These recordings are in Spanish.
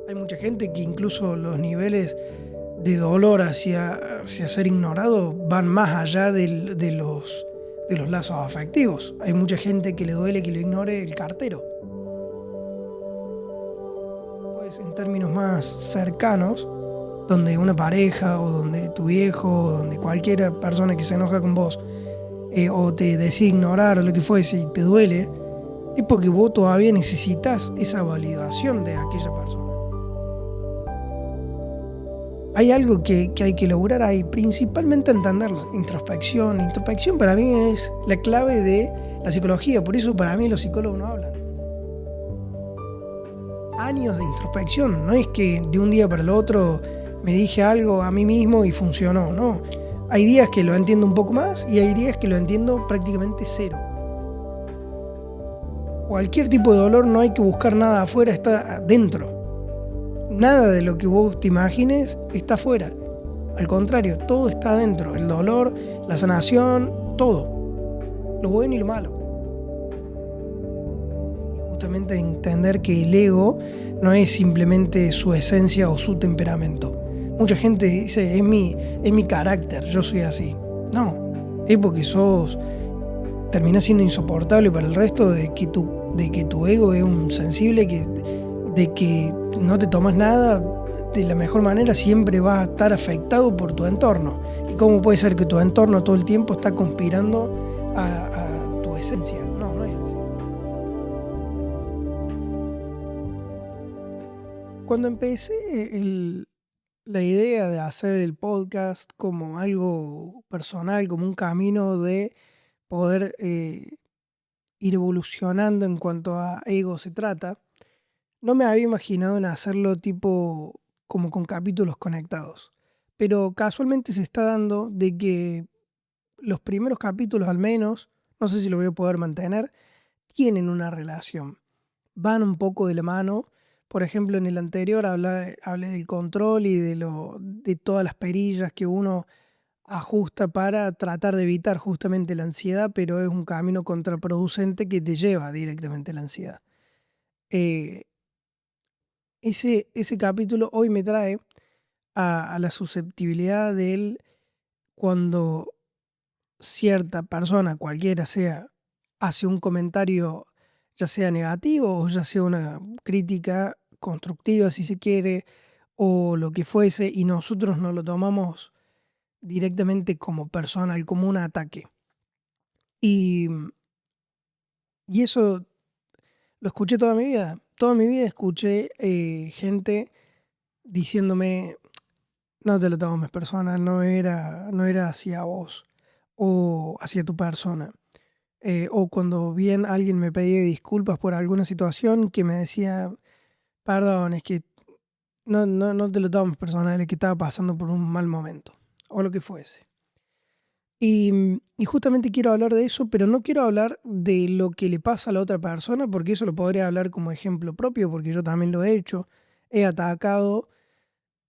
Hay mucha gente que incluso los niveles de dolor hacia ser ignorado van más allá de los lazos afectivos. Hay mucha gente que le duele que lo ignore el cartero. Pues en términos más cercanos, donde una pareja o donde tu viejo o donde cualquier persona que se enoja con vos o te decide ignorar o lo que fuese y te duele, es porque vos todavía necesitas esa validación de aquella persona. Hay algo que hay que lograr ahí, principalmente entenderlo. Introspección. Introspección para mí es la clave de la psicología, por eso para mí los psicólogos no hablan. Años de introspección, no es que de un día para el otro me dije algo a mí mismo y funcionó, no. Hay días que lo entiendo un poco más y hay días que lo entiendo prácticamente cero. Cualquier tipo de dolor no hay que buscar nada afuera, está adentro. Nada de lo que vos te imagines está afuera. Al contrario, todo está adentro. El dolor, la sanación, todo. Lo bueno y lo malo. Y justamente entender que el ego no es simplemente su esencia o su temperamento. Mucha gente dice, es mi carácter, yo soy así. No, es porque terminás siendo insoportable para el resto de que tu ego es un sensible, de que no te tomas nada de la mejor manera, siempre vas a estar afectado por tu entorno. ¿Y cómo puede ser que tu entorno todo el tiempo está conspirando a tu esencia? No, no es así. Cuando empecé la idea de hacer el podcast como algo personal, como un camino de poder ir evolucionando en cuanto a ego se trata, no me había imaginado en hacerlo tipo como con capítulos conectados. Pero casualmente se está dando de que los primeros capítulos al menos, no sé si lo voy a poder mantener, tienen una relación. Van un poco de la mano. Por ejemplo, en el anterior hablé del control y de todas las perillas que uno ajusta para tratar de evitar justamente la ansiedad, pero es un camino contraproducente que te lleva directamente a la ansiedad. Eh, ese capítulo hoy me trae a la susceptibilidad de él cuando cierta persona, cualquiera sea, hace un comentario, ya sea negativo o ya sea una crítica constructiva, si se quiere, o lo que fuese, y nosotros nos lo tomamos directamente como personal, como un ataque. Y, y eso lo escuché toda mi vida. Toda mi vida escuché gente diciéndome, no te lo tomes personal, no era hacia vos o hacia tu persona. O cuando bien alguien me pedía disculpas por alguna situación que me decía, perdón, es que no te lo tomes personal, es que estaba pasando por un mal momento, o lo que fuese. Y justamente quiero hablar de eso, pero no quiero hablar de lo que le pasa a la otra persona, porque eso lo podría hablar como ejemplo propio, porque yo también lo he hecho, he atacado,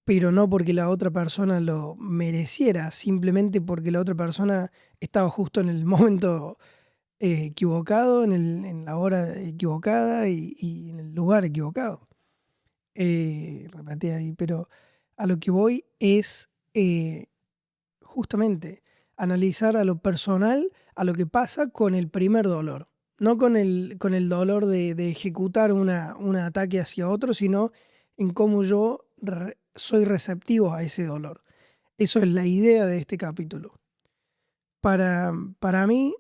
pero no porque la otra persona lo mereciera, simplemente porque la otra persona estaba justo en el momento equivocado, en la hora equivocada y en el lugar equivocado. Repetí ahí, pero a lo que voy es justamente analizar a lo personal, a lo que pasa con el primer dolor. No con el dolor de ejecutar un ataque hacia otro, sino en cómo yo soy receptivo a ese dolor. Eso es la idea de este capítulo. Para mí,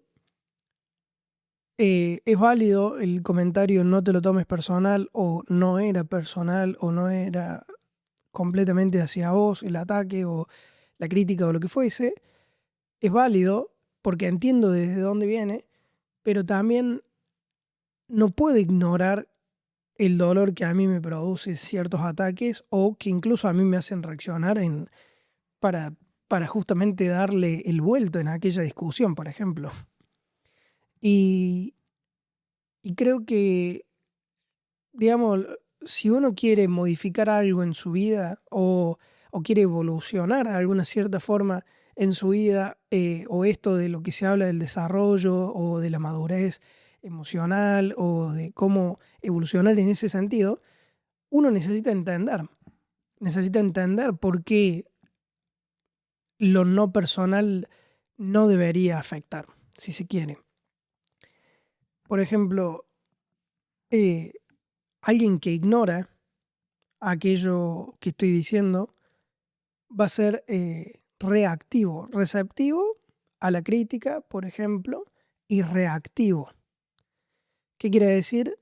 es válido el comentario no te lo tomes personal o no era personal o no era completamente hacia vos el ataque o la crítica o lo que fuese. Es válido porque entiendo desde dónde viene, pero también no puedo ignorar el dolor que a mí me produce ciertos ataques o que incluso a mí me hacen reaccionar para, para justamente darle el vuelto en aquella discusión, por ejemplo. Y, y creo que, digamos, si uno quiere modificar algo en su vida o quiere evolucionar de alguna cierta forma en su vida, o esto de lo que se habla del desarrollo o de la madurez emocional o de cómo evolucionar en ese sentido, uno necesita entender por qué lo no personal no debería afectar, si se quiere. Por ejemplo, eh, alguien que ignora aquello que estoy diciendo va a ser reactivo, receptivo a la crítica, por ejemplo, y reactivo. ¿Qué quiere decir?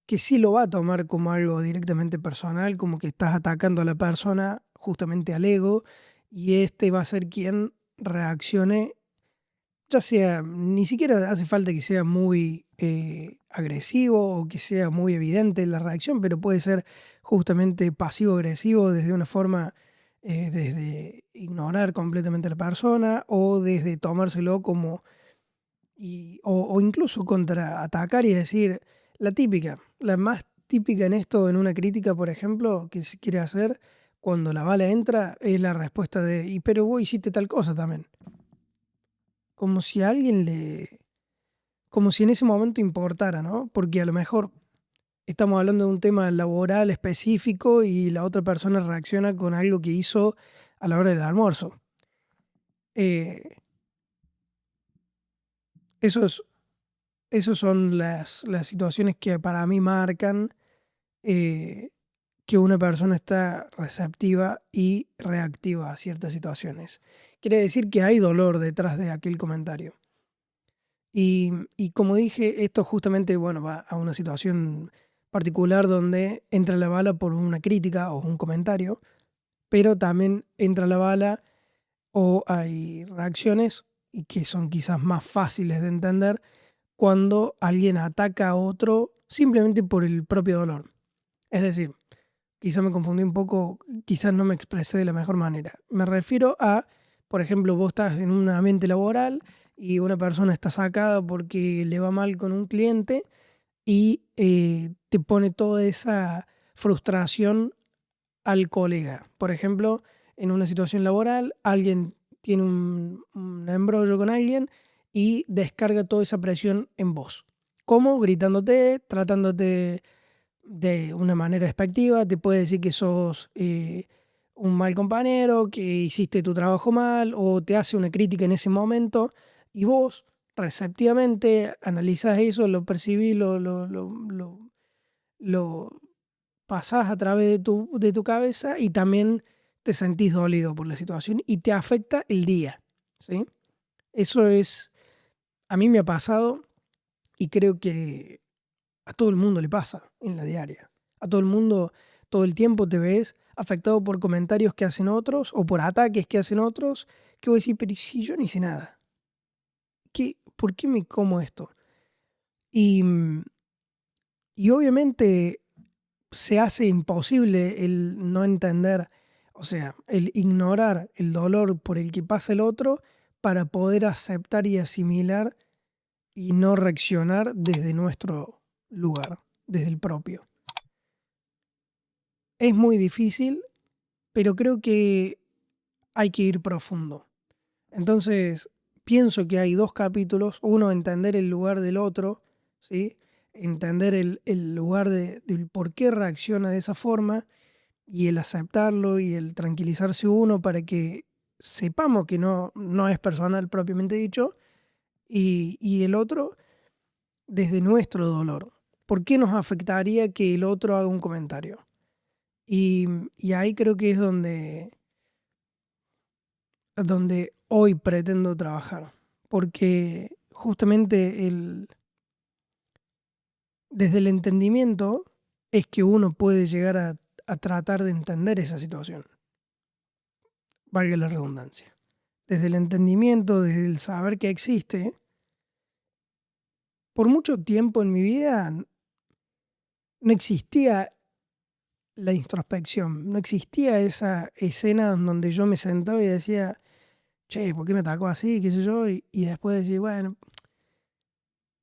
Que sí lo va a tomar como algo directamente personal, como que estás atacando a la persona, justamente al ego, y este va a ser quien reaccione, ya sea, ni siquiera hace falta que sea muy agresivo o que sea muy evidente la reacción, pero puede ser justamente pasivo-agresivo desde una forma, desde ignorar completamente a la persona o desde tomárselo como o incluso contraatacar y decir la típica, la más típica en esto, en una crítica, por ejemplo, que se quiere hacer cuando la bala entra, es la respuesta de, y pero vos hiciste tal cosa también. Como si a alguien le, como si en ese momento importara, ¿no? Porque a lo mejor estamos hablando de un tema laboral específico y la otra persona reacciona con algo que hizo a la hora del almuerzo. Eh, esos, esos son las situaciones que para mí marcan eh, que una persona está receptiva y reactiva a ciertas situaciones. Quiere decir que hay dolor detrás de aquel comentario. Y como dije, esto justamente, bueno, va a una situación particular donde entra la bala por una crítica o un comentario, pero también entra la bala o hay reacciones y que son quizás más fáciles de entender cuando alguien ataca a otro simplemente por el propio dolor. Es decir, quizá me confundí un poco, quizás no me expresé de la mejor manera. Me refiero a, por ejemplo, vos estás en un ambiente laboral y una persona está sacada porque le va mal con un cliente y te pone toda esa frustración al colega. Por ejemplo, en una situación laboral, alguien tiene un embrollo con alguien y descarga toda esa presión en vos. ¿Cómo? Gritándote, tratándote de una manera despectiva, te puede decir que sos un mal compañero, que hiciste tu trabajo mal o te hace una crítica en ese momento y vos receptivamente analizás eso, lo percibís, lo pasás a través de tu cabeza y también te sentís dolido por la situación y te afecta el día, ¿sí? Eso es, a mí me ha pasado y creo que a todo el mundo le pasa en la diaria. A todo el mundo, todo el tiempo te ves afectado por comentarios que hacen otros o por ataques que hacen otros, que vos decís, pero ¿y si yo no hice nada? ¿Por qué me como esto? Y, y obviamente se hace imposible el no entender, o sea, el ignorar el dolor por el que pasa el otro para poder aceptar y asimilar y no reaccionar desde nuestro lugar, desde el propio. Es muy difícil, pero creo que hay que ir profundo. Entonces, pienso que hay dos capítulos. Uno, entender el lugar del otro, ¿sí? Entender el lugar del por qué reacciona de esa forma y el aceptarlo y el tranquilizarse uno para que sepamos que no es personal propiamente dicho. Y el otro, desde nuestro dolor. ¿Por qué nos afectaría que el otro haga un comentario? Y, y ahí creo que es donde hoy pretendo trabajar, porque justamente desde el entendimiento es que uno puede llegar a tratar de entender esa situación, valga la redundancia. Desde el entendimiento, desde el saber que existe, por mucho tiempo en mi vida no existía la introspección, no existía esa escena en donde yo me sentaba y decía, che, ¿por qué me atacó así? ¿Qué sé yo? Y después decir, bueno,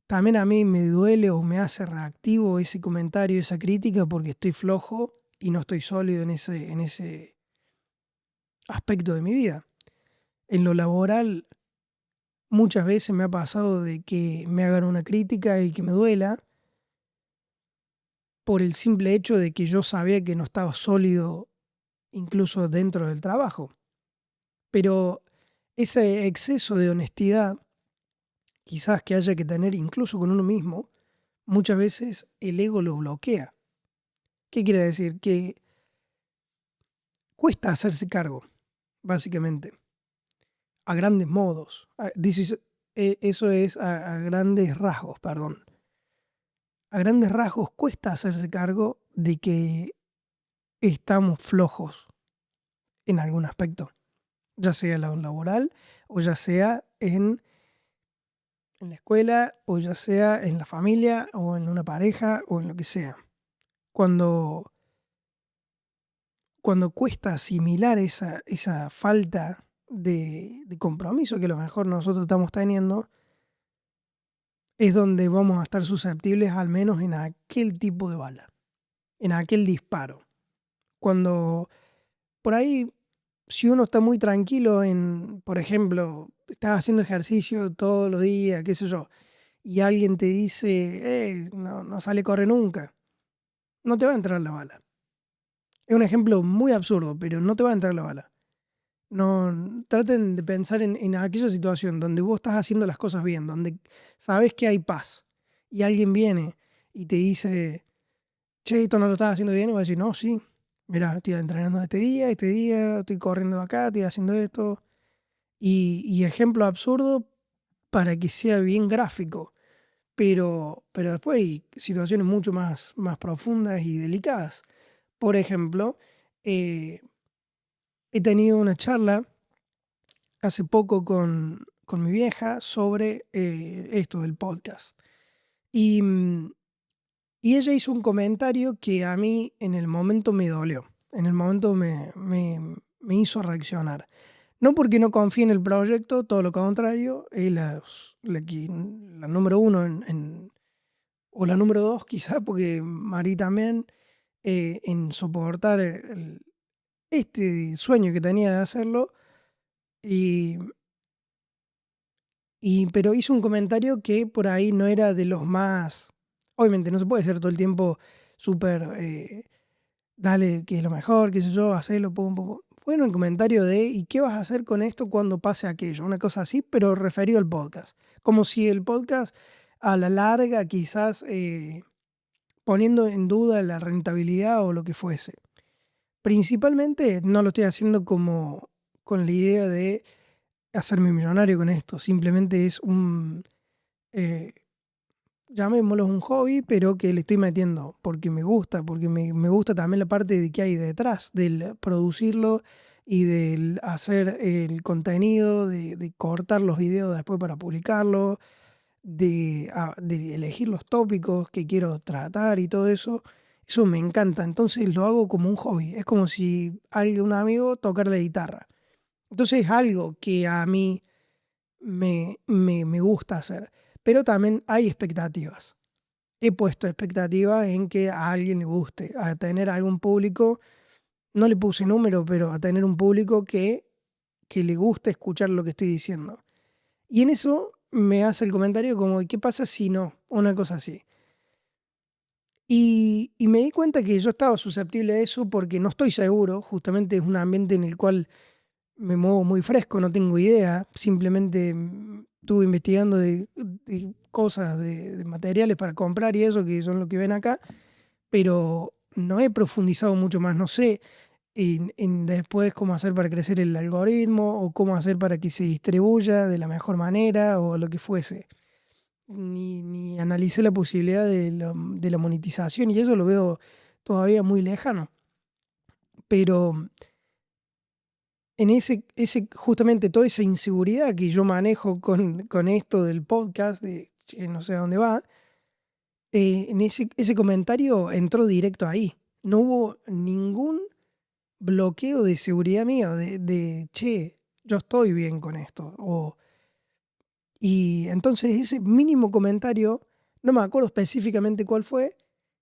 también a mí me duele o me hace reactivo ese comentario, esa crítica, porque estoy flojo y no estoy sólido en ese aspecto de mi vida. En lo laboral, muchas veces me ha pasado de que me hagan una crítica y que me duela, por el simple hecho de que yo sabía que no estaba sólido incluso dentro del trabajo. Pero ese exceso de honestidad, quizás que haya que tener incluso con uno mismo, muchas veces el ego lo bloquea. ¿Qué quiere decir? Que cuesta hacerse cargo, básicamente, a grandes modos. Eso es a grandes rasgos, perdón. A grandes rasgos cuesta hacerse cargo de que estamos flojos en algún aspecto, ya sea en lo laboral o ya sea en la escuela o ya sea en la familia o en una pareja o en lo que sea. Cuando, cuando cuesta asimilar esa falta de compromiso que a lo mejor nosotros estamos teniendo, es donde vamos a estar susceptibles al menos en aquel tipo de bala, en aquel disparo. Cuando por ahí, si uno está muy tranquilo por ejemplo, estás haciendo ejercicio todos los días, qué sé yo, y alguien te dice, no sale a correr nunca, no te va a entrar la bala. Es un ejemplo muy absurdo, pero no te va a entrar la bala. No, traten de pensar en aquella situación donde vos estás haciendo las cosas bien, donde sabes que hay paz, y alguien viene y te dice, che, esto no lo estás haciendo bien, y vas a decir, no, sí, mira, estoy entrenando este día, estoy corriendo acá, estoy haciendo esto. Y ejemplo absurdo para que sea bien gráfico, pero después hay situaciones mucho más profundas y delicadas. Por ejemplo, eh, he tenido una charla hace poco con mi vieja sobre esto del podcast. Y, y ella hizo un comentario que a mí en el momento me dolió, en el momento me hizo reaccionar. No porque no confíe en el proyecto, todo lo contrario, es la número uno o la número dos quizá, porque Mari también, en soportar este sueño que tenía de hacerlo, y, pero hizo un comentario que por ahí no era de los más, obviamente no se puede ser todo el tiempo súper, dale, que es lo mejor, qué sé yo, hacelo, pum, pum, pum. Fue un comentario de, ¿y qué vas a hacer con esto cuando pase aquello? Una cosa así, pero referido al podcast. Como si el podcast a la larga quizás poniendo en duda la rentabilidad o lo que fuese. Principalmente no lo estoy haciendo como con la idea de hacerme millonario con esto. Simplemente es eh, llamémoslo un hobby, pero que le estoy metiendo porque me gusta, porque me gusta también la parte de que hay detrás del producirlo y del hacer el contenido, de cortar los videos después para publicarlo, de elegir los tópicos que quiero tratar y todo eso. Eso me encanta, entonces lo hago como un hobby. Es como si un amigo tocara la guitarra. Entonces es algo que a mí me gusta hacer, pero también hay expectativas. He puesto expectativas en que a alguien le guste, a tener algún público, no le puse número, pero a tener un público que le guste escuchar lo que estoy diciendo. Y en eso me hace el comentario como, ¿y qué pasa si no? Una cosa así. Y me di cuenta que yo estaba susceptible a eso porque no estoy seguro, justamente es un ambiente en el cual me muevo muy fresco, no tengo idea, simplemente estuve investigando de cosas, de materiales para comprar y eso, que son lo que ven acá, pero no he profundizado mucho más, no sé en después cómo hacer para crecer el algoritmo o cómo hacer para que se distribuya de la mejor manera o lo que fuese. Ni analicé la posibilidad de la monetización y eso lo veo todavía muy lejano, pero en justamente toda esa inseguridad que yo manejo con esto del podcast, de "Che, no sé a dónde va", en ese comentario entró directo ahí. No hubo ningún bloqueo de seguridad mío, che, yo estoy bien con esto. Y entonces ese mínimo comentario, no me acuerdo específicamente cuál fue,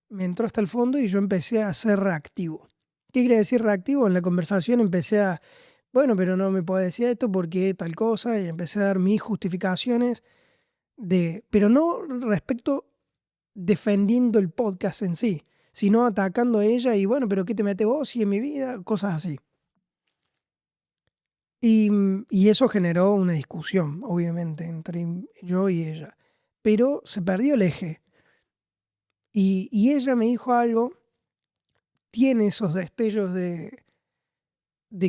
me entró hasta el fondo y yo empecé a ser reactivo. ¿Qué quiere decir reactivo? En la conversación empecé a, bueno, pero no me puede decir esto porque tal cosa, y empecé a dar mis justificaciones pero no respecto defendiendo el podcast en sí, sino atacando a ella y bueno, pero ¿qué te mete vos y en mi vida? Cosas así. Y eso generó una discusión, obviamente, entre yo y ella. Pero se perdió el eje. Y ella me dijo algo, tiene esos destellos de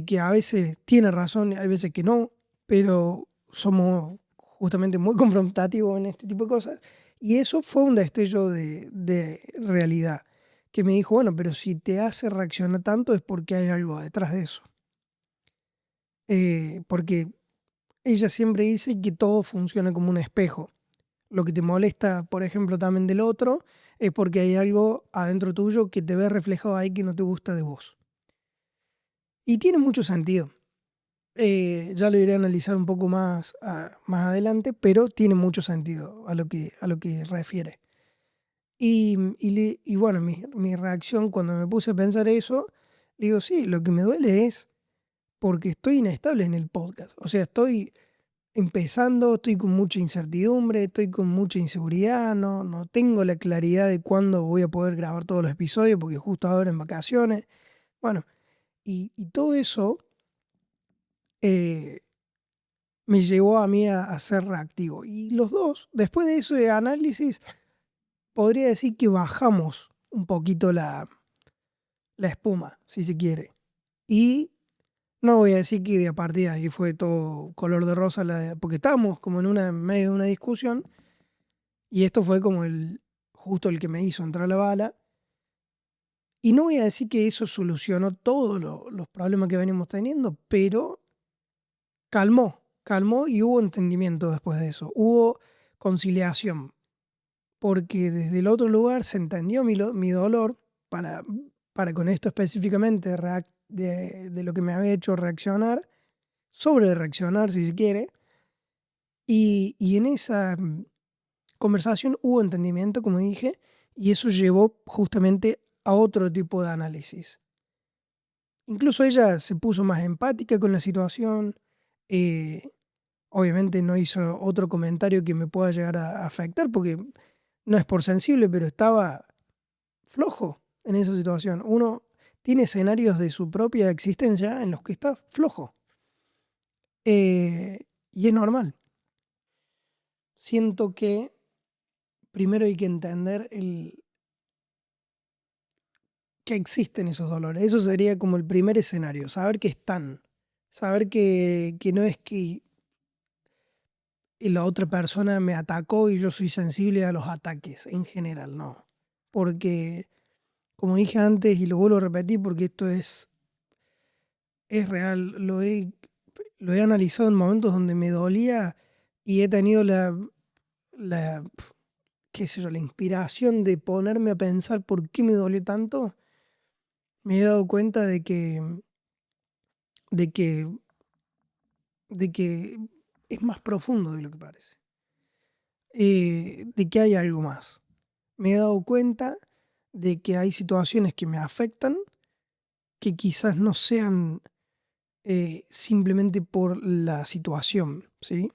que a veces tiene razón, hay veces que no, pero somos justamente muy confrontativos en este tipo de cosas. Y eso fue un destello de realidad, que me dijo, bueno, pero si te hace reaccionar tanto es porque hay algo detrás de eso. Porque ella siempre dice que todo funciona como un espejo. Lo que te molesta, por ejemplo, también del otro, es porque hay algo adentro tuyo que te ve reflejado ahí que no te gusta de vos. Y tiene mucho sentido. Ya lo iré a analizar un poco más, más adelante, pero tiene mucho sentido a lo que refiere. Y bueno, mi reacción cuando me puse a pensar eso, le digo, sí, lo que me duele es porque estoy inestable en el podcast. O sea, estoy empezando, estoy con mucha incertidumbre, estoy con mucha inseguridad, no tengo la claridad de cuándo voy a poder grabar todos los episodios, porque justo ahora en vacaciones. Bueno, y todo eso eh, me llevó a mí a ser reactivo. Y los dos, después de ese análisis, podría decir que bajamos un poquito la espuma, si se quiere. Y no voy a decir que de a partir de ahí fue todo color de rosa, porque estábamos como en medio de una discusión. Y esto fue como justo el que me hizo entrar la bala. Y no voy a decir que eso solucionó todos los problemas que venimos teniendo, pero calmó y hubo entendimiento después de eso. Hubo conciliación, porque desde el otro lugar se entendió mi dolor para, para con esto específicamente de lo que me había hecho reaccionar, sobre reaccionar si se quiere. Y en esa conversación hubo entendimiento, como dije, y eso llevó justamente a otro tipo de análisis. Incluso ella se puso más empática con la situación, eh, obviamente no hizo otro comentario que me pueda llegar a afectar, porque no es por sensible, pero estaba flojo en esa situación. Uno tiene escenarios de su propia existencia en los que está flojo, y es normal. Siento que primero hay que entender que existen esos dolores. Eso sería como el primer escenario, saber que están, saber que no es que la otra persona me atacó y yo soy sensible a los ataques en general, no. Porque, como dije antes y lo vuelvo a repetir porque esto es real, lo he analizado en momentos donde me dolía y he tenido la, qué sé yo, la inspiración de ponerme a pensar por qué me dolió tanto. Me he dado cuenta de que de que es más profundo de lo que parece, de que hay algo más. Me he dado cuenta de que hay situaciones que me afectan que quizás no sean simplemente por la situación, ¿sí?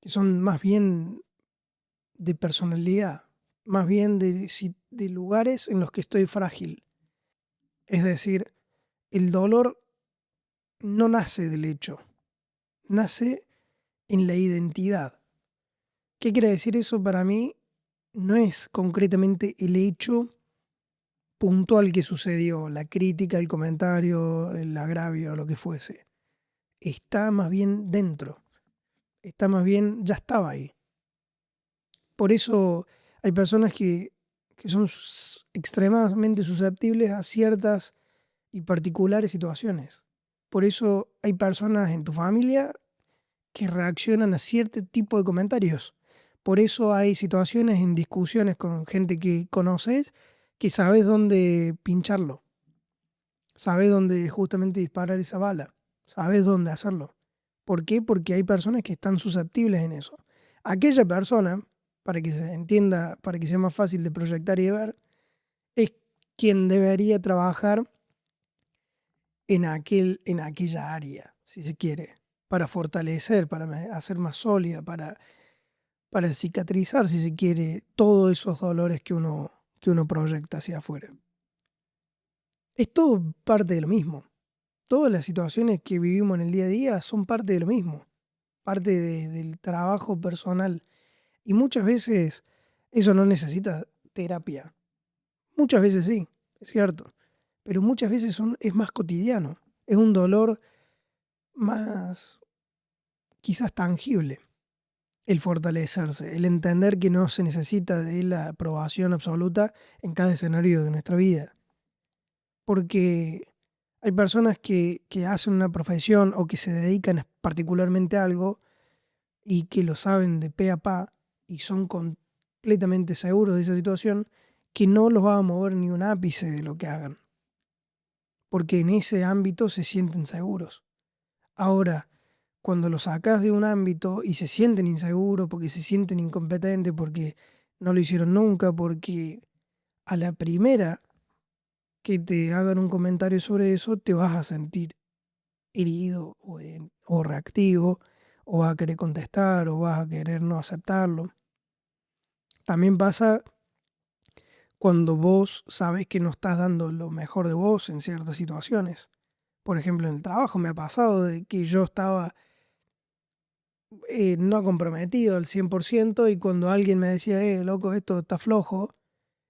Que son más bien de personalidad, más bien de lugares en los que estoy frágil. Es decir, el dolor no nace del hecho, nace en la identidad. ¿Qué quiere decir eso para mí? No es concretamente el hecho puntual que sucedió, la crítica, el comentario, el agravio, lo que fuese. Está más bien dentro, está más bien, ya estaba ahí. Por eso hay personas que son extremadamente susceptibles a ciertas y particulares situaciones. Por eso hay personas en tu familia que reaccionan a cierto tipo de comentarios. Por eso hay situaciones en discusiones con gente que conoces que sabes dónde pincharlo, sabes dónde justamente disparar esa bala, sabes dónde hacerlo. ¿Por qué? Porque hay personas que están susceptibles en eso. Aquella persona, para que se entienda, para que sea más fácil de proyectar y de ver, es quien debería trabajar en aquella área, si se quiere, para fortalecer, para hacer más sólida, para cicatrizar, si se quiere, todos esos dolores que uno proyecta hacia afuera. Es todo parte de lo mismo. Todas las situaciones que vivimos en el día a día son parte de lo mismo, parte del trabajo personal. Y muchas veces eso no necesita terapia. Muchas veces sí, es cierto. Pero muchas veces es más cotidiano. Es un dolor más quizás tangible el fortalecerse, el entender que no se necesita de la aprobación absoluta en cada escenario de nuestra vida. Porque hay personas que hacen una profesión o que se dedican particularmente a algo y que lo saben de pe a pa y son completamente seguros de esa situación, que no los va a mover ni un ápice de lo que hagan, porque en ese ámbito se sienten seguros. Ahora, cuando lo sacas de un ámbito y se sienten inseguros, porque se sienten incompetentes, porque no lo hicieron nunca, porque a la primera que te hagan un comentario sobre eso, te vas a sentir herido o reactivo, o vas a querer contestar, o vas a querer no aceptarlo. También pasa cuando vos sabes que no estás dando lo mejor de vos en ciertas situaciones. Por ejemplo, en el trabajo me ha pasado de que yo estaba no comprometido al 100% y cuando alguien me decía, loco, esto está flojo,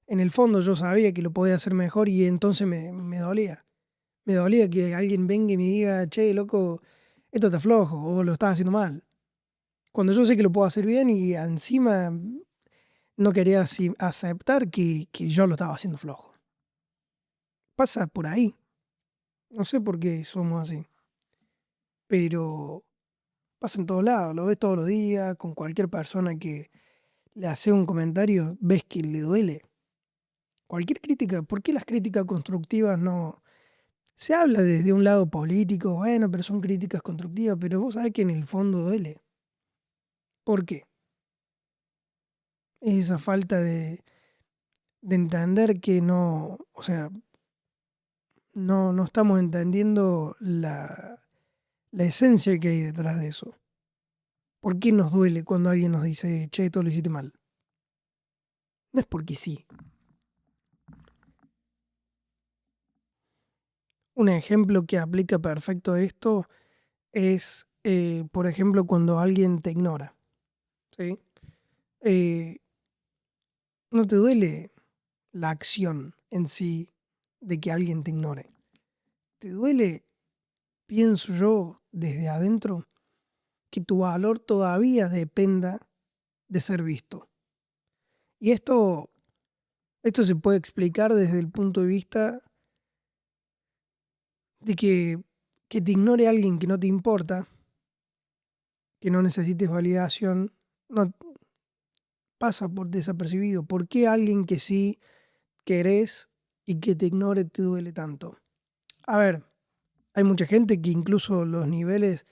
en el fondo yo sabía que lo podía hacer mejor y entonces me dolía. Me dolía que alguien venga y me diga, che, loco, esto está flojo o lo estás haciendo mal. Cuando yo sé que lo puedo hacer bien y encima no quería aceptar que yo lo estaba haciendo flojo. Pasa por ahí. No sé por qué somos así. Pero pasa en todos lados. Lo ves todos los días. Con cualquier persona que le hace un comentario, ves que le duele. Cualquier crítica. ¿Por qué las críticas constructivas no? Se habla desde un lado político. Bueno, pero son críticas constructivas. Pero vos sabés que en el fondo duele. ¿Por qué? Es esa falta de entender que no. O sea, no estamos entendiendo la esencia que hay detrás de eso. ¿Por qué nos duele cuando alguien nos dice, che, esto lo hiciste mal? No es porque sí. Un ejemplo que aplica perfecto a esto es, por ejemplo, cuando alguien te ignora. ¿Sí? Eh, no te duele la acción en sí de que alguien te ignore. Te duele, pienso yo, desde adentro, que tu valor todavía dependa de ser visto. Y esto se puede explicar desde el punto de vista de que te ignore alguien que no te importa, que no necesites validación, no pasa por desapercibido. ¿Por qué alguien que sí querés y que te ignore te duele tanto? A ver, hay mucha gente que incluso los niveles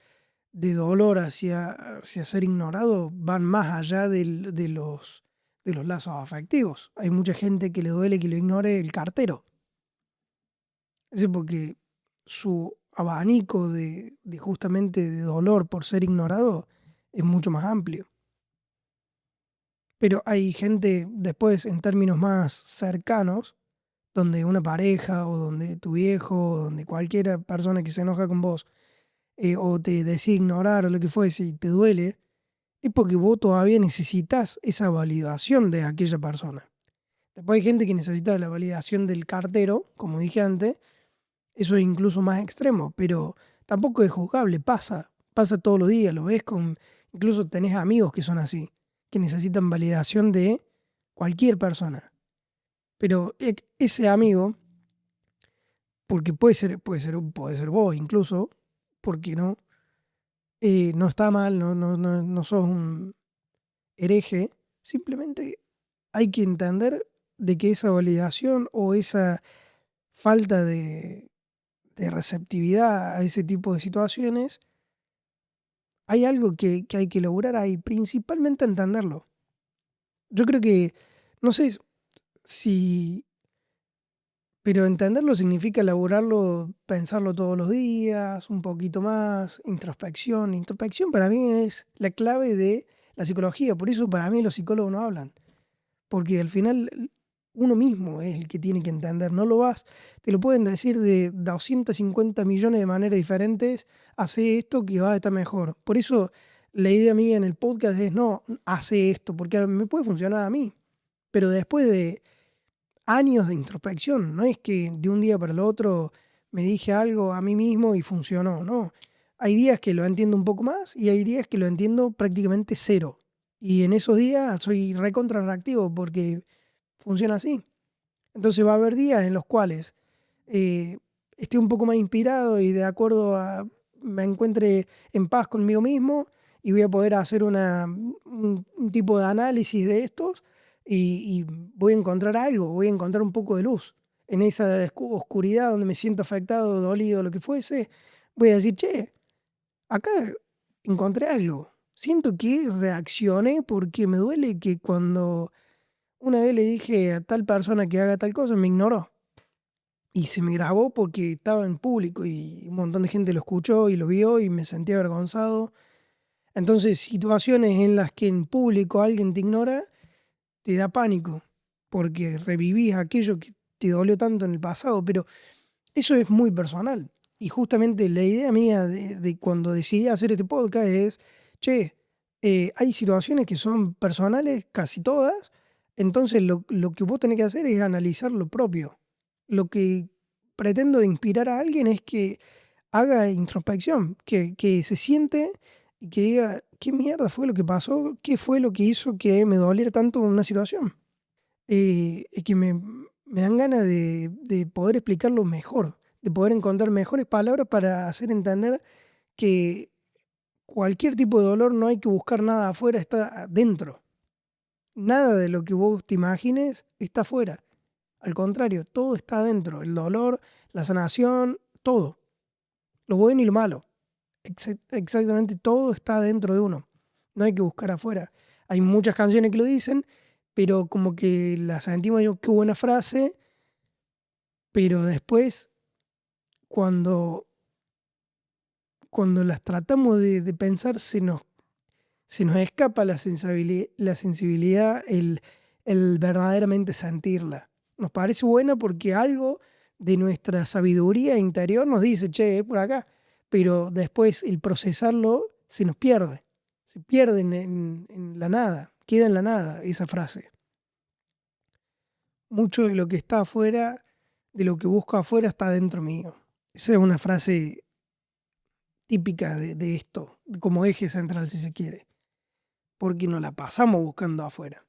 de dolor hacia ser ignorado van más allá de los lazos afectivos. Hay mucha gente que le duele que lo ignore el cartero. Es porque su abanico de justamente de dolor por ser ignorado es mucho más amplio. Pero hay gente después en términos más cercanos, donde una pareja o donde tu viejo o donde cualquier persona que se enoja con vos o te decide ignorar o lo que fuese y te duele, es porque vos todavía necesitas esa validación de aquella persona. Después hay gente que necesita la validación del cartero, como dije antes, eso es incluso más extremo, pero tampoco es juzgable, pasa todos los días, lo ves incluso tenés amigos que son así, que necesitan validación de cualquier persona. Pero ese amigo, porque puede ser vos incluso, porque no está mal, no sos un hereje, simplemente hay que entender de que esa validación o esa falta de receptividad a ese tipo de situaciones, hay algo que hay que lograr ahí, principalmente entenderlo. Yo creo que, no sé si, pero entenderlo significa elaborarlo, pensarlo todos los días, un poquito más, introspección. Introspección para mí es la clave de la psicología, por eso para mí los psicólogos no hablan, porque al final uno mismo es el que tiene que entender, no lo vas te lo pueden decir de 250 millones de maneras diferentes, hace esto que va a estar mejor. Por eso la idea mía en el podcast es no, hace esto, porque me puede funcionar a mí, pero después de años de introspección, no es que de un día para el otro me dije algo a mí mismo y funcionó, no. Hay días que lo entiendo un poco más y hay días que lo entiendo prácticamente cero. Y en esos días soy recontra reactivo porque funciona así. Entonces va a haber días en los cuales eh, esté un poco más inspirado y de acuerdo a me encuentre en paz conmigo mismo y voy a poder hacer un tipo de análisis de estos y voy a encontrar algo, voy a encontrar un poco de luz. En esa oscuridad donde me siento afectado, dolido, lo que fuese, voy a decir, che, acá encontré algo. Siento que reaccioné porque me duele que cuando una vez le dije a tal persona que haga tal cosa, me ignoró. Y se me grabó porque estaba en público y un montón de gente lo escuchó y lo vio y me sentí avergonzado. Entonces, situaciones en las que en público alguien te ignora, te da pánico, porque revivís aquello que te dolió tanto en el pasado, pero eso es muy personal. Y justamente la idea mía de cuando decidí hacer este podcast es, che, hay situaciones que son personales, casi todas, entonces lo que vos tenés que hacer es analizar lo propio. Lo que pretendo de inspirar a alguien es que haga introspección, que se siente y que diga, ¿qué mierda fue lo que pasó? ¿Qué fue lo que hizo que me doliera tanto una situación? Y que me dan ganas de poder explicarlo mejor, de poder encontrar mejores palabras para hacer entender que cualquier tipo de dolor no hay que buscar nada afuera, está adentro. Nada de lo que vos te imagines está afuera. Al contrario, todo está adentro. El dolor, la sanación, todo. Lo bueno y lo malo. Exactamente todo está dentro de uno. No hay que buscar afuera. Hay muchas canciones que lo dicen, pero como que las sentimos, digo, qué buena frase, pero después cuando, cuando las tratamos de pensar se nos escapa la sensibilidad, el verdaderamente sentirla. Nos parece buena porque algo de nuestra sabiduría interior nos dice, che, es por acá, pero después el procesarlo se nos pierde, se pierde en la nada, queda en la nada esa frase. Mucho de lo que está afuera, de lo que busco afuera, está dentro mío. Esa es una frase típica de esto, como eje central si se quiere, porque nos la pasamos buscando afuera,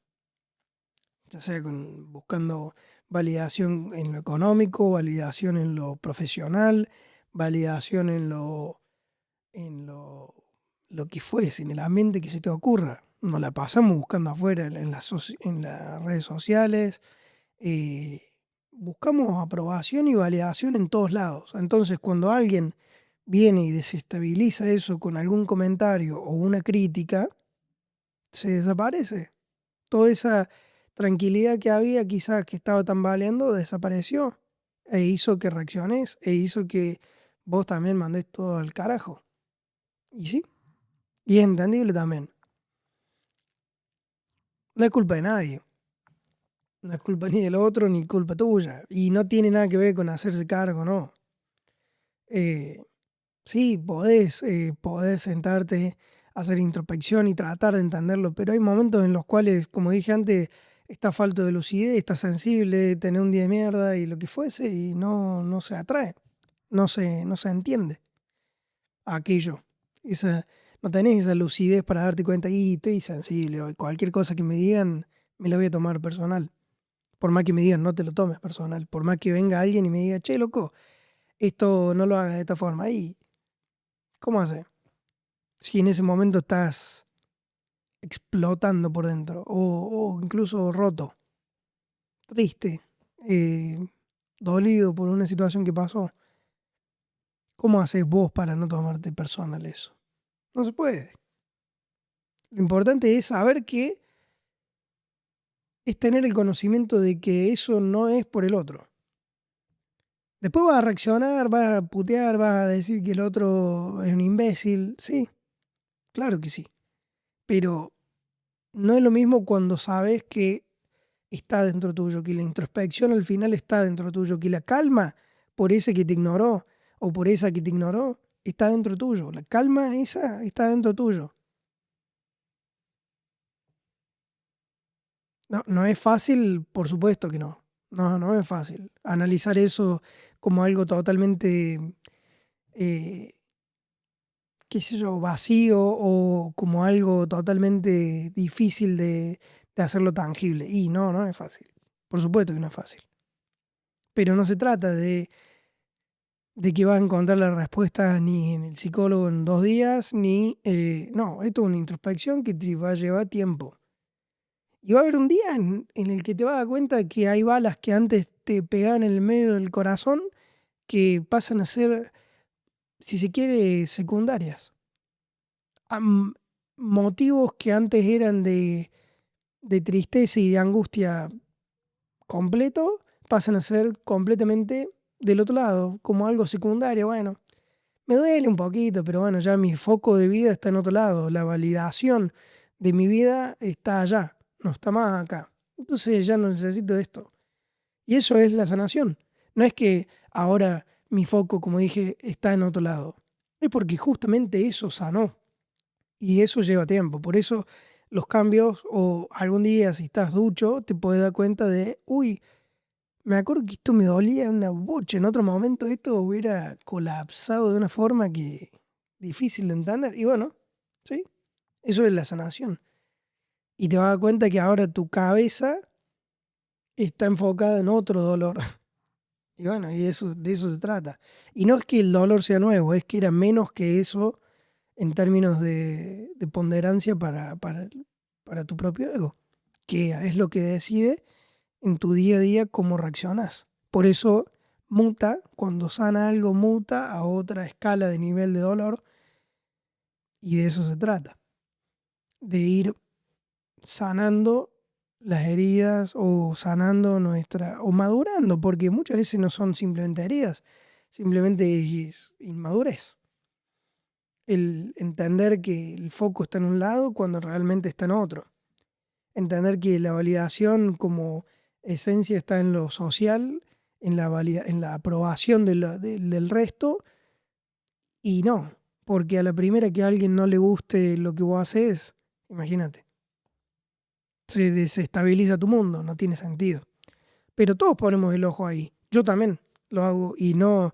ya sea buscando validación en lo económico, validación en lo profesional, validación en lo que fuese, en el ambiente que se te ocurra. Nos la pasamos buscando afuera en las redes sociales, eh, buscamos aprobación y validación en todos lados. Entonces, cuando alguien viene y desestabiliza eso con algún comentario o una crítica, se desaparece. Toda esa tranquilidad que había, quizás que estaba tambaleando, desapareció. E hizo que reacciones, e hizo que vos también mandés todo al carajo. Y sí, y es entendible también. No es culpa de nadie. No es culpa ni del otro, ni culpa tuya. Y no tiene nada que ver con hacerse cargo, no. Eh, sí, podés sentarte, hacer introspección y tratar de entenderlo, pero hay momentos en los cuales, como dije antes, está falto de lucidez, está sensible, tener un día de mierda y lo que fuese, y no se atrae, no se entiende aquello. Esa, no tenés esa lucidez para darte cuenta, y estoy sensible, o cualquier cosa que me digan, me la voy a tomar personal. Por más que me digan, no te lo tomes personal. Por más que venga alguien y me diga, che, loco, esto no lo hagas de esta forma. ¿Y cómo haces? Si en ese momento estás explotando por dentro o incluso roto, triste, eh, dolido por una situación que pasó, ¿cómo haces vos para no tomarte personal eso? No se puede. Lo importante es saber que es tener el conocimiento de que eso no es por el otro. Después vas a reaccionar, vas a putear, vas a decir que el otro es un imbécil. Sí, claro que sí. Pero no es lo mismo cuando sabes que está dentro tuyo, que la introspección al final está dentro tuyo, que la calma por ese que te ignoró o por esa que te ignoró está dentro tuyo. La calma esa está dentro tuyo. No, no es fácil, por supuesto que no. No, no es fácil. Analizar eso como algo totalmente, eh, qué sé yo, vacío o como algo totalmente difícil de hacerlo tangible. Y no, no es fácil. Por supuesto que no es fácil. Pero no se trata de que vas a encontrar la respuesta ni en el psicólogo en 2 días, ni... no, esto es una introspección que te va a llevar tiempo. Y va a haber un día en el que te vas a dar cuenta que hay balas que antes te pegaban en el medio del corazón que pasan a ser, si se quiere, secundarias. Am- Motivos que antes eran de tristeza y de angustia completo, pasan a ser completamente del otro lado, como algo secundario. Bueno, me duele un poquito, pero bueno, ya mi foco de vida está en otro lado. La validación de mi vida está allá, no está más acá. Entonces ya no necesito esto. Y eso es la sanación. No es que ahora mi foco, como dije, está en otro lado. Es porque justamente eso sanó. Y eso lleva tiempo. Por eso los cambios, o algún día si estás ducho, te puedes dar cuenta de, uy, me acuerdo que esto me dolía una bocha. En otro momento esto hubiera colapsado de una forma que difícil de entender. Y bueno, sí, eso es la sanación. Y te vas a dar cuenta que ahora tu cabeza está enfocada en otro dolor. Y bueno, y eso, de eso se trata. Y no es que el dolor sea nuevo, es que era menos que eso en términos de ponderancia para tu propio ego, que es lo que decide en tu día a día cómo reaccionas. Por eso muta, cuando sana algo, muta a otra escala de nivel de dolor y de eso se trata, de ir sanando las heridas o sanando nuestra, o madurando, porque muchas veces no son simplemente heridas, simplemente es inmadurez. El entender que el foco está en un lado cuando realmente está en otro. Entender que la validación como esencia está en lo social, en la aprobación del resto, y no, porque a la primera que a alguien no le guste lo que vos haces, imagínate, se desestabiliza tu mundo, no tiene sentido. Pero todos ponemos el ojo ahí, yo también lo hago y no,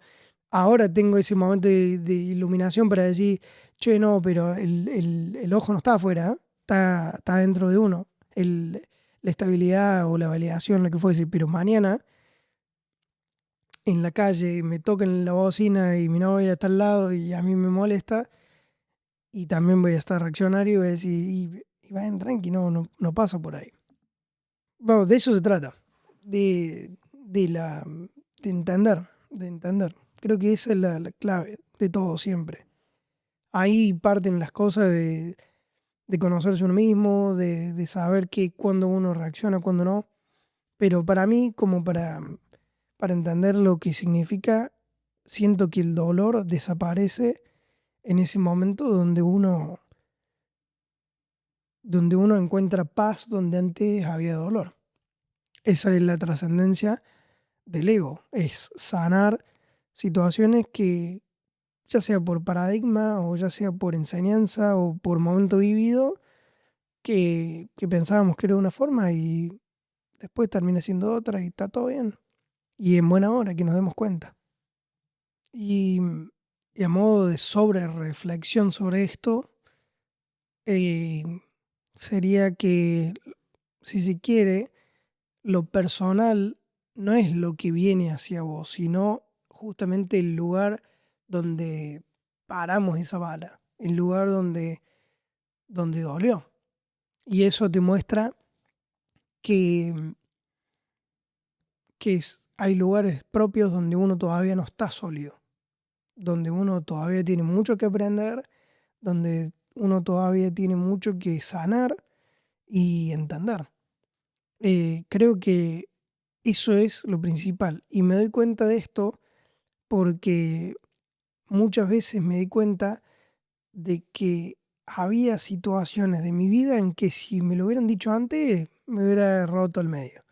ahora tengo ese momento de iluminación para decir, che, no, pero el ojo no está afuera, ¿eh? Está dentro de uno. La estabilidad o la validación, lo que fuese. Pero mañana en la calle me tocan la bocina y mi novia está al lado y a mí me molesta y también voy a estar reaccionario y voy a decir, y vayan tranqui, no pasa por ahí. Vamos, de eso se trata, de, la, de entender. Creo que esa es la clave de todo siempre. Ahí parten las cosas de conocerse uno mismo, de saber que cuando uno reacciona, cuando no. Pero para mí, como para entender lo que significa, siento que el dolor desaparece en ese momento donde uno encuentra paz donde antes había dolor. Esa es la trascendencia del ego, es sanar situaciones que, ya sea por paradigma o ya sea por enseñanza o por momento vivido, que pensábamos que era una forma y después termina siendo otra y está todo bien. Y en buena hora que nos demos cuenta. Y, y a modo de sobre reflexión sobre esto, eh, sería que, si se quiere, lo personal no es lo que viene hacia vos, sino justamente el lugar donde paramos esa bala, el lugar donde dolió. Y eso te muestra que, hay lugares propios donde uno todavía no está sólido, donde uno todavía tiene mucho que aprender, donde uno todavía tiene mucho que sanar y entender. Creo que eso es lo principal. Y me doy cuenta de esto porque muchas veces me di cuenta de que había situaciones de mi vida en que si me lo hubieran dicho antes, me hubiera roto al medio.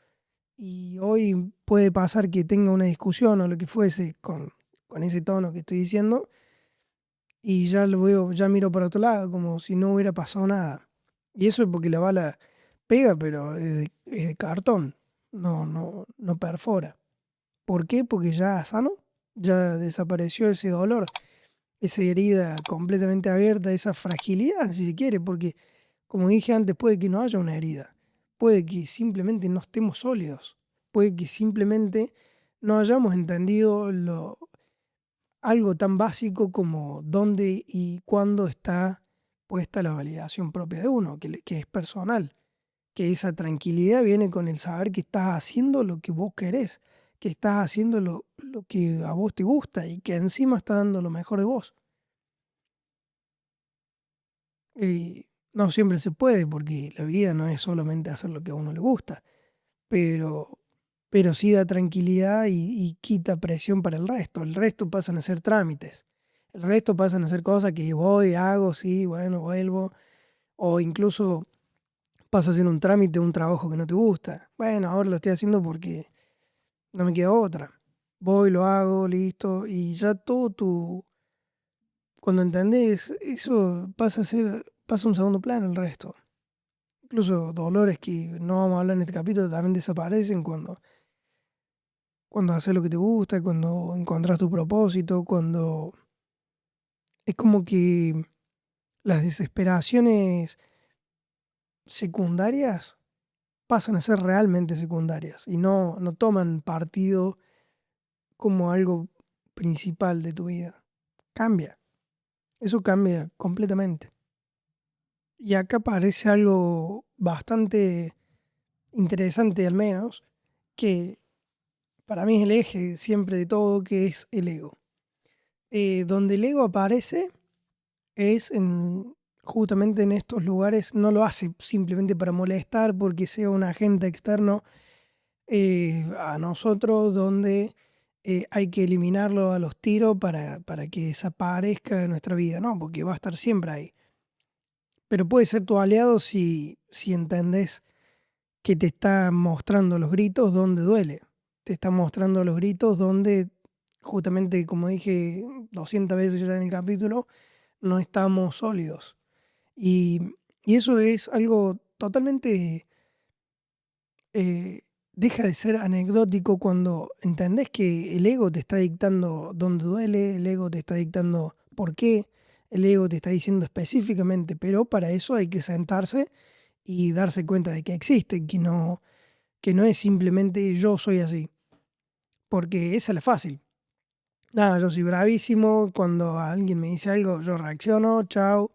y hoy puede pasar que tenga una discusión o lo que fuese con ese tono que estoy diciendo y ya lo veo, ya miro para otro lado, como si no hubiera pasado nada. Y eso es porque la bala pega, pero es de cartón, no perfora. ¿Por qué? Porque ya sanó, ya desapareció ese dolor, esa herida completamente abierta, esa fragilidad, si se quiere, porque como dije antes, puede que no haya una herida, puede que simplemente no estemos sólidos, puede que simplemente no hayamos entendido algo tan básico como dónde y cuándo está puesta la validación propia de uno, que es personal, que esa tranquilidad viene con el saber que estás haciendo lo que vos querés, que estás haciendo lo que a vos te gusta y que encima está dando lo mejor de vos. Y no siempre se puede porque la vida no es solamente hacer lo que a uno le gusta, pero, pero sí da tranquilidad y quita presión para el resto. El resto pasan a ser trámites. El resto pasan a ser cosas que voy, hago, sí, bueno, vuelvo. O incluso pasa a ser un trámite, un trabajo que no te gusta. Bueno, ahora lo estoy haciendo porque no me queda otra. Voy, lo hago, listo. Y ya cuando entendés, eso pasa a un segundo plano el resto. Incluso dolores que no vamos a hablar en este capítulo también desaparecen cuando haces lo que te gusta, cuando encontrás tu propósito, cuando es como que las desesperaciones secundarias pasan a ser realmente secundarias y no toman partido como algo principal de tu vida. Cambia, eso cambia completamente. Y acá aparece algo bastante interesante al menos, que para mí es el eje siempre de todo, que es el ego. Donde el ego aparece es justamente en estos lugares, no lo hace simplemente para molestar porque sea un agente externo a nosotros, donde hay que eliminarlo a los tiros para que desaparezca de nuestra vida, no, porque va a estar siempre ahí. Pero puede ser tu aliado si entendés que te está mostrando los gritos donde duele, te está mostrando los gritos donde, justamente como dije 200 veces ya en el capítulo, no estamos sólidos. Y, y eso es algo totalmente, eh, deja de ser anecdótico cuando entendés que el ego te está dictando dónde duele, el ego te está dictando por qué, el ego te está diciendo específicamente, pero para eso hay que sentarse y darse cuenta de que existe, que no es simplemente yo soy así, porque esa es la fácil. Nada, yo soy bravísimo, cuando alguien me dice algo yo reacciono, chao,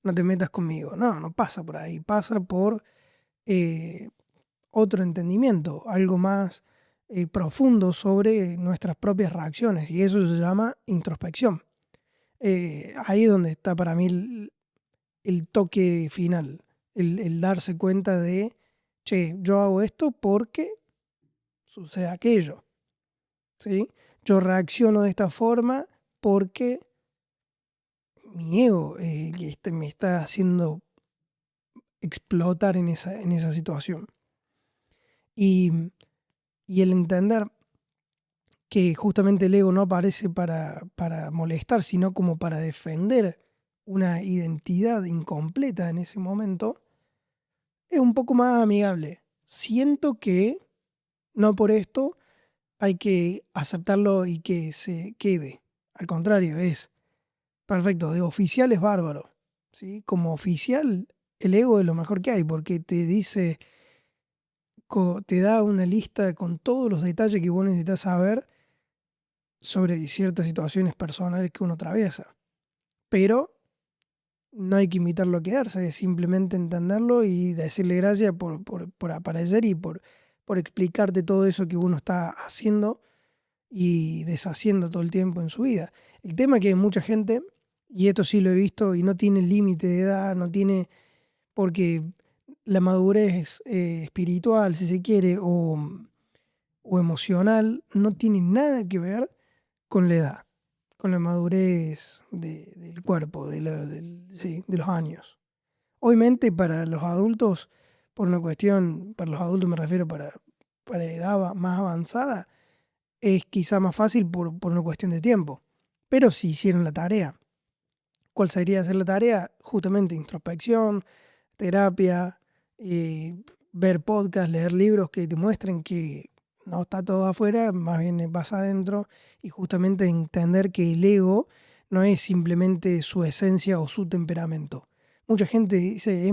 no te metas conmigo. No, no pasa por ahí, pasa por eh, otro entendimiento, algo más profundo sobre nuestras propias reacciones y eso se llama introspección. Ahí es donde está para mí el toque final, el darse cuenta de, che, yo hago esto porque sucede aquello, ¿sí? Yo reacciono de esta forma porque mi ego que me está haciendo explotar en esa situación. Y, y el entender que justamente el ego no aparece para molestar, sino como para defender una identidad incompleta en ese momento, es un poco más amigable. Siento que no por esto hay que aceptarlo y que se quede. Al contrario, es perfecto. De oficial es bárbaro, ¿sí? Como oficial, el ego es lo mejor que hay porque te dice, te da una lista con todos los detalles que vos necesitas saber sobre ciertas situaciones personales que uno atraviesa. Pero no hay que invitarlo a quedarse, es simplemente entenderlo y decirle gracias por aparecer y por explicarte todo eso que uno está haciendo y deshaciendo todo el tiempo en su vida. El tema es que hay mucha gente, y esto sí lo he visto, y no tiene límite de edad, no tiene, porque la madurez espiritual, si se quiere, o emocional, no tiene nada que ver con la edad, con la madurez del cuerpo, sí, de los años. Obviamente para los adultos, por una cuestión, para los adultos me refiero para edad más avanzada, es quizá más fácil por una cuestión de tiempo. Pero si hicieron la tarea, ¿cuál sería hacer la tarea? Justamente introspección, terapia, ver podcasts, leer libros que te muestren que no está todo afuera, más bien vas adentro, y justamente entender que el ego no es simplemente su esencia o su temperamento. Mucha gente dice, es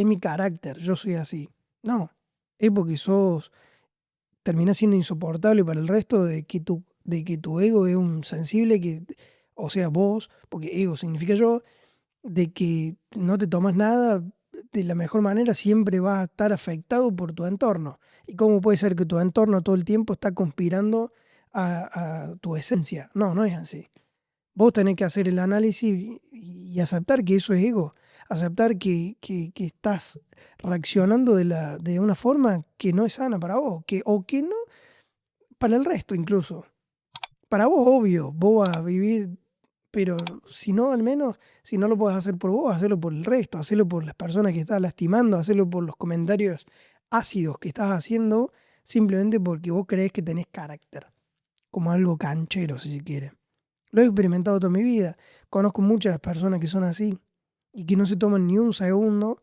mi carácter, yo soy así. No, es porque termina siendo insoportable para el resto de que tu ego es un sensible o sea, vos, porque ego significa yo, de que no te tomas nada de la mejor manera, siempre vas a estar afectado por tu entorno. ¿Y cómo puede ser que tu entorno todo el tiempo está conspirando a tu esencia? No, no es así. Vos tenés que hacer el análisis y aceptar que eso es ego, aceptar que estás reaccionando de una forma que no es sana para vos, o que no, para el resto incluso. Para vos, obvio, vos vas a vivir, pero si no, al menos, si no lo podés hacer por vos, hacelo por el resto, hacelo por las personas que estás lastimando, hacelo por los comentarios ácidos que estás haciendo, simplemente porque vos creés que tenés carácter, como algo canchero, si se quiere. Lo he experimentado toda mi vida. Conozco muchas personas que son así y que no se toman ni un segundo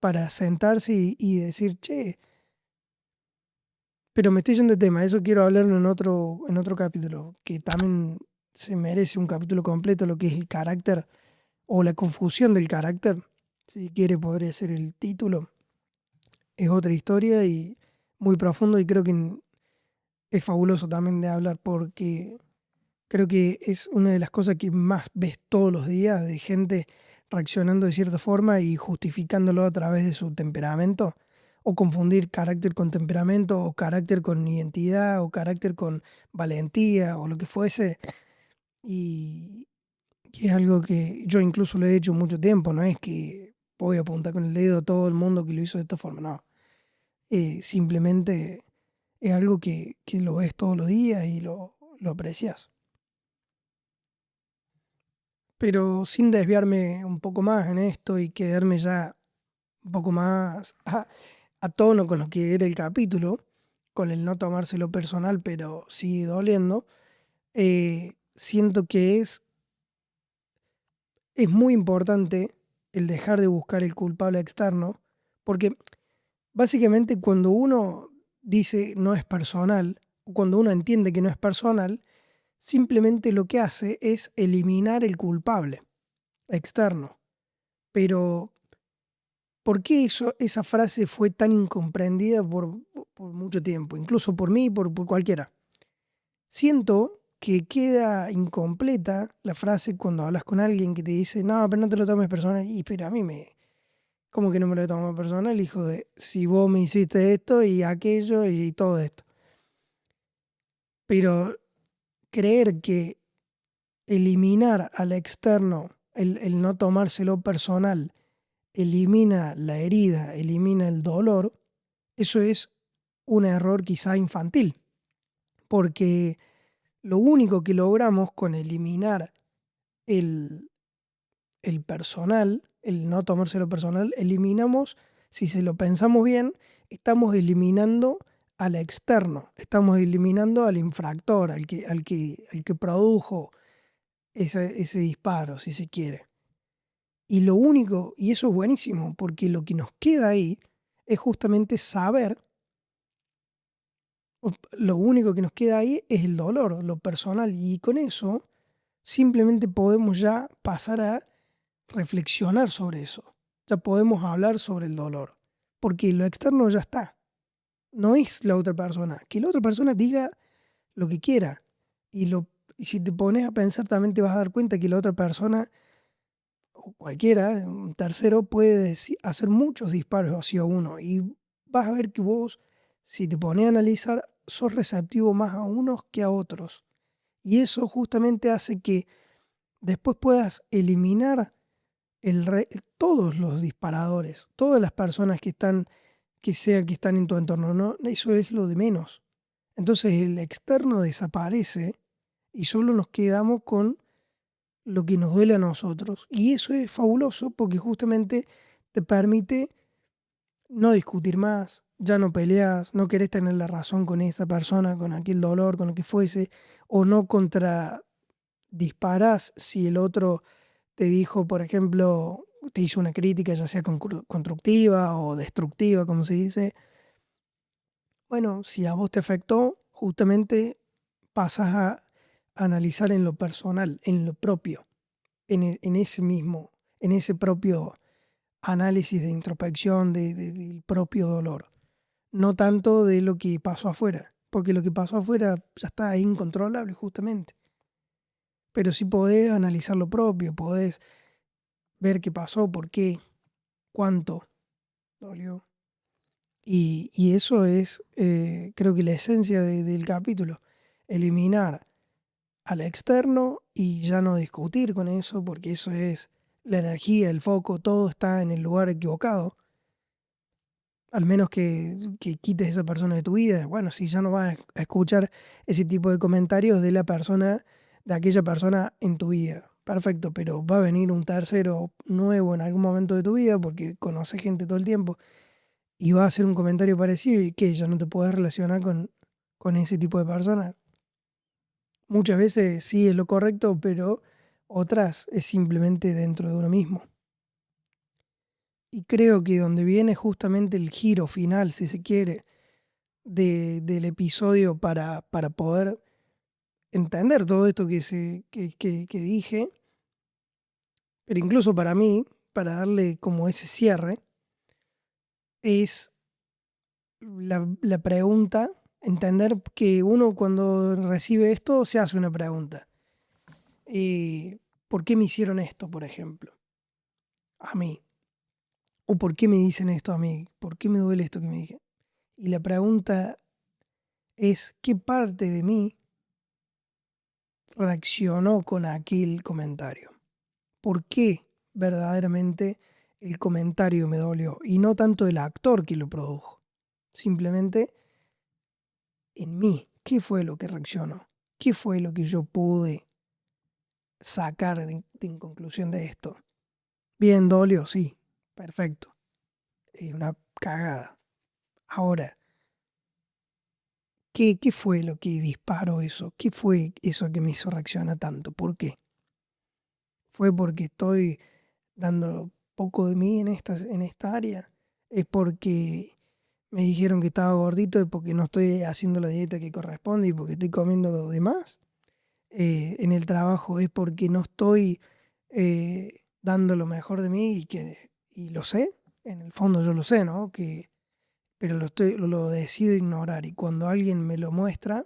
para sentarse y decir, che, pero me estoy yendo de tema, eso quiero hablarlo en otro capítulo, que también se merece un capítulo completo, lo que es el carácter o la confusión del carácter. Si quiere, podría ser el título. Es otra historia y muy profundo, y creo que es fabuloso también de hablar, porque creo que es una de las cosas que más ves todos los días, de gente reaccionando de cierta forma y justificándolo a través de su temperamento, o confundir carácter con temperamento, o carácter con identidad, o carácter con valentía, o lo que fuese. Y, y es algo que yo incluso lo he hecho mucho tiempo, no es que voy a apuntar con el dedo a todo el mundo que lo hizo de esta forma, no. Simplemente es algo que lo ves todos los días y lo aprecias. Pero sin desviarme un poco más en esto y quedarme ya un poco más a tono con lo que era el capítulo, con el no tomárselo personal, pero sigue doliendo, siento que es muy importante el dejar de buscar el culpable externo, porque básicamente cuando uno dice no es personal, o cuando uno entiende que no es personal, simplemente lo que hace es eliminar el culpable externo. Pero ¿por qué esa frase fue tan incomprendida por mucho tiempo? Incluso por mí y por cualquiera. Siento que queda incompleta la frase cuando hablas con alguien que te dice, no, pero no te lo tomes personal. Y pero a mí ¿cómo que no me lo tomo personal, hijo de, si vos me hiciste esto y aquello y todo esto? Pero creer que eliminar al externo, el no tomárselo personal, elimina la herida, elimina el dolor, eso es un error quizá infantil, porque lo único que logramos con eliminar el, el personal, el no tomárselo personal, eliminamos, si se lo pensamos bien, estamos eliminando al externo, estamos eliminando al infractor, al que produjo ese disparo, si se quiere. Y lo único, y eso es buenísimo, porque lo que nos queda ahí es justamente saber. Lo único que nos queda ahí es el dolor, lo personal, y con eso simplemente podemos ya pasar a reflexionar sobre eso. Ya podemos hablar sobre el dolor, porque lo externo ya está, no es la otra persona. Que la otra persona diga lo que quiera, y si te pones a pensar también te vas a dar cuenta que la otra persona, o cualquiera, un tercero, puede hacer muchos disparos hacia uno, y vas a ver que vos, si te pones a analizar, sos receptivo más a unos que a otros. Y eso justamente hace que después puedas eliminar todos los disparadores, todas las personas que están en tu entorno. No, eso es lo de menos. Entonces el externo desaparece y solo nos quedamos con lo que nos duele a nosotros. Y eso es fabuloso porque justamente te permite no discutir más, ya no peleas, no querés tener la razón con esa persona, con aquel dolor, con lo que fuese, o no contradisparás si el otro te dijo, por ejemplo, te hizo una crítica, ya sea constructiva o destructiva, como se dice. Bueno, si a vos te afectó, justamente pasas a analizar en lo personal, en lo propio, en ese mismo, en ese propio análisis de introspección del propio dolor, no tanto de lo que pasó afuera, porque lo que pasó afuera ya está incontrolable justamente, pero sí podés analizar lo propio, podés ver qué pasó, por qué, cuánto dolió. Y eso es, creo que la esencia del capítulo, eliminar al externo y ya no discutir con eso, porque eso es la energía, el foco, todo está en el lugar equivocado. Al menos que quites a esa persona de tu vida. Bueno, si ya no vas a escuchar ese tipo de comentarios de la persona, de aquella persona en tu vida. Perfecto, pero va a venir un tercero nuevo en algún momento de tu vida porque conoces gente todo el tiempo y va a hacer un comentario parecido y que ya no te puedes relacionar con ese tipo de personas. Muchas veces sí es lo correcto, pero otras es simplemente dentro de uno mismo. Y creo que donde viene justamente el giro final, si se quiere, del episodio para poder entender todo esto que dije, pero incluso para mí, para darle como ese cierre, es la pregunta, entender que uno cuando recibe esto se hace una pregunta. ¿Por qué me hicieron esto, por ejemplo? A mí. ¿O por qué me dicen esto a mí? ¿Por qué me duele esto que me dije? Y la pregunta es, ¿qué parte de mí reaccionó con aquel comentario? ¿Por qué verdaderamente el comentario me dolió? Y no tanto el actor que lo produjo. Simplemente en mí. ¿Qué fue lo que reaccionó? ¿Qué fue lo que yo pude sacar en conclusión de esto? Bien, dolió, sí. Perfecto. Es una cagada. Ahora, ¿qué fue lo que disparó eso? ¿Qué fue eso que me hizo reaccionar tanto? ¿Por qué? ¿Fue porque estoy dando poco de mí en esta área? ¿Es porque me dijeron que estaba gordito y porque no estoy haciendo la dieta que corresponde y porque estoy comiendo de más? En el trabajo es porque no estoy dando lo mejor de mí y lo sé, en el fondo yo lo sé, ¿no? Pero lo decido ignorar y cuando alguien me lo muestra,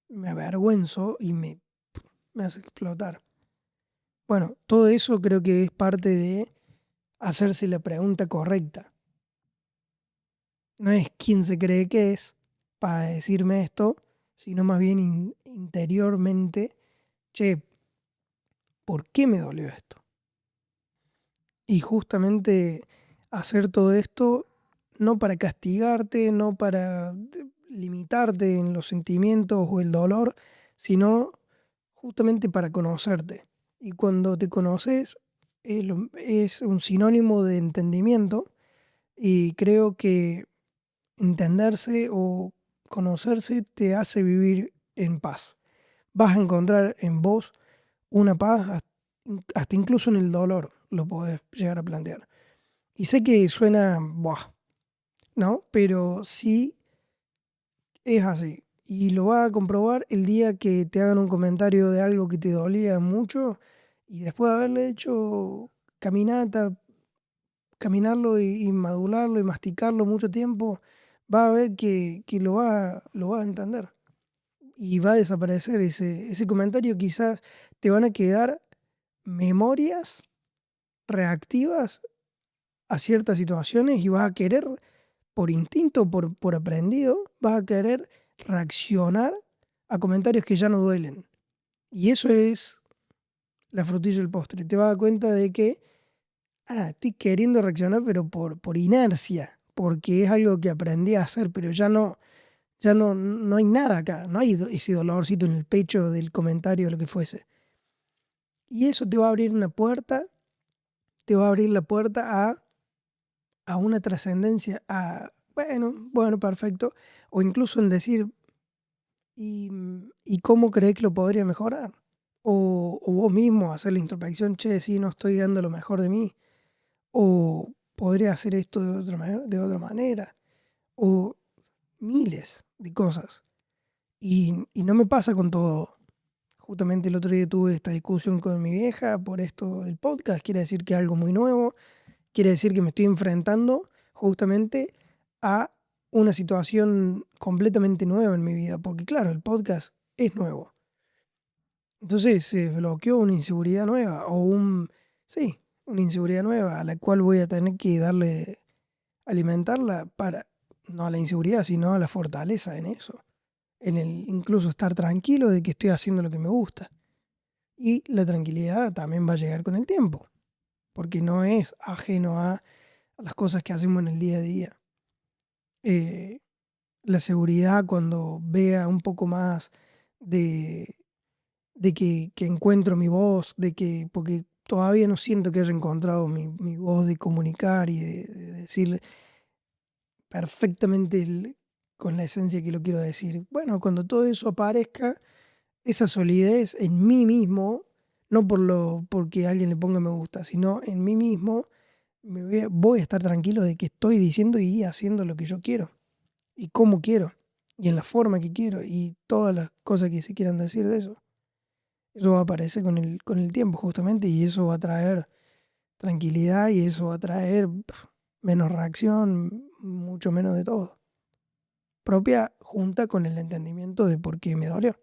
me avergüenzo y me hace explotar. Bueno, todo eso creo que es parte de hacerse la pregunta correcta. No es quién se cree que es para decirme esto, sino más bien interiormente, che, ¿por qué me dolió esto? Y justamente hacer todo esto no para castigarte, no para limitarte en los sentimientos o el dolor, sino justamente para conocerte. Y cuando te conoces es un sinónimo de entendimiento y creo que entenderse o conocerse te hace vivir en paz. Vas a encontrar en vos una paz hasta incluso en el dolor, lo podés llegar a plantear. Y sé que suena, buah, ¿no? Pero sí es así. Y lo vas a comprobar el día que te hagan un comentario de algo que te dolía mucho y después de haberle hecho caminata, caminarlo y madularlo y masticarlo mucho tiempo, vas a ver que lo va a entender y va a desaparecer ese comentario. Quizás te van a quedar memorias reactivas a ciertas situaciones y vas a querer, por instinto, por aprendido, vas a querer reaccionar a comentarios que ya no duelen. Y eso es la frutilla del postre. Te vas a dar cuenta de que, estoy queriendo reaccionar, pero por inercia, porque es algo que aprendí a hacer, pero ya no hay nada acá, no hay ese dolorcito en el pecho del comentario o lo que fuese. Y eso te va a abrir una puerta, te va a abrir la puerta a una trascendencia, bueno, perfecto. O incluso en decir, ¿y cómo crees que lo podría mejorar? O vos mismo hacer la introspección, che, sí, no estoy dando lo mejor de mí. O podría hacer esto de otra manera. O miles de cosas. Y no me pasa con todo. Justamente el otro día tuve esta discusión con mi vieja por esto del podcast. Quiere decir que es algo muy nuevo. Quiere decir que me estoy enfrentando justamente a una situación completamente nueva en mi vida. Porque claro, el podcast es nuevo. Entonces se bloqueó una inseguridad nueva sí, una inseguridad nueva a la cual voy a tener que alimentarla no a la inseguridad, sino a la fortaleza en eso. En el incluso estar tranquilo de que estoy haciendo lo que me gusta. Y la tranquilidad también va a llegar con el tiempo, porque no es ajeno a las cosas que hacemos en el día a día. Eh, la seguridad cuando vea un poco más de, de que encuentro mi voz, porque todavía no siento que haya encontrado mi voz de comunicar y de decir perfectamente con la esencia que lo quiero decir. Bueno, cuando todo eso aparezca, esa solidez en mí mismo, no porque alguien le ponga me gusta, sino en mí mismo, voy a estar tranquilo de que estoy diciendo y haciendo lo que yo quiero, y cómo quiero, y en la forma que quiero, y todas las cosas que se quieran decir de eso. Eso va a aparecer con el tiempo justamente, y eso va a traer tranquilidad, y eso va a traer menos reacción, mucho menos de todo. Propia junta con el entendimiento de por qué me dolió.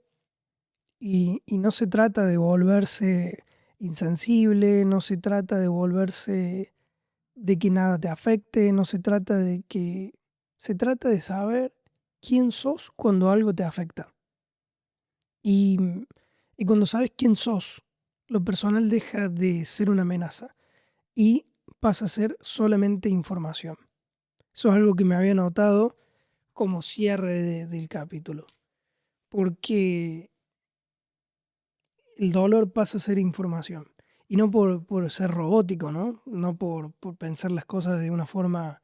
Y no se trata de volverse insensible, no se trata de volverse de que nada te afecte, no se trata de que... Se trata de saber quién sos cuando algo te afecta. Y, y cuando sabes quién sos, lo personal deja de ser una amenaza y pasa a ser solamente información. Eso es algo que me había notado como cierre del capítulo. Porque el dolor pasa a ser información. Y no por ser robótico, ¿no? No por pensar las cosas de una forma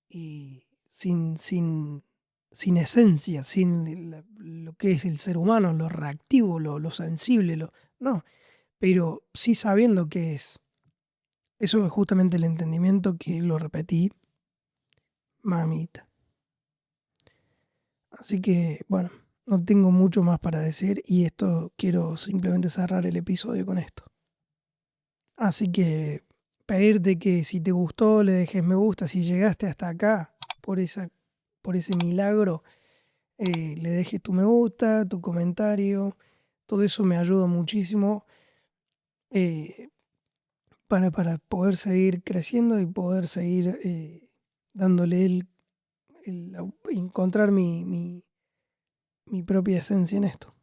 sin esencia, sin lo que es el ser humano, lo reactivo, lo sensible, no, pero sí sabiendo qué es. Eso es justamente el entendimiento que lo repetí, mamita. Así que, bueno, no tengo mucho más para decir y esto quiero simplemente cerrar el episodio con esto. Así que pedirte que si te gustó le dejes me gusta, si llegaste hasta acá por ese milagro, le dejes tu me gusta, tu comentario, todo eso me ayuda muchísimo eh, para poder seguir creciendo y poder seguir dándole encontrar mi propia esencia en esto.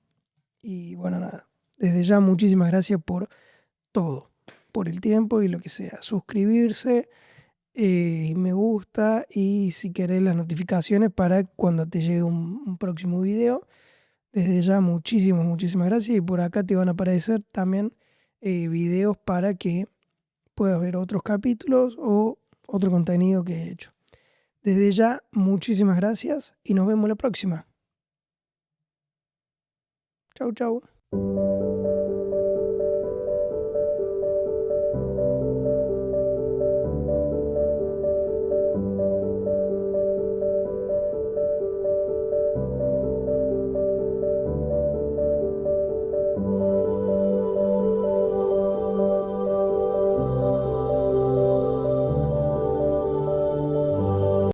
Y bueno, nada, desde ya muchísimas gracias por todo, por el tiempo y lo que sea. Suscribirse, me gusta y si querés las notificaciones para cuando te llegue un próximo video. Desde ya muchísimas gracias y por acá te van a aparecer también videos para que puedas ver otros capítulos o otro contenido que he hecho. Desde ya muchísimas gracias y nos vemos la próxima. Chau, chau.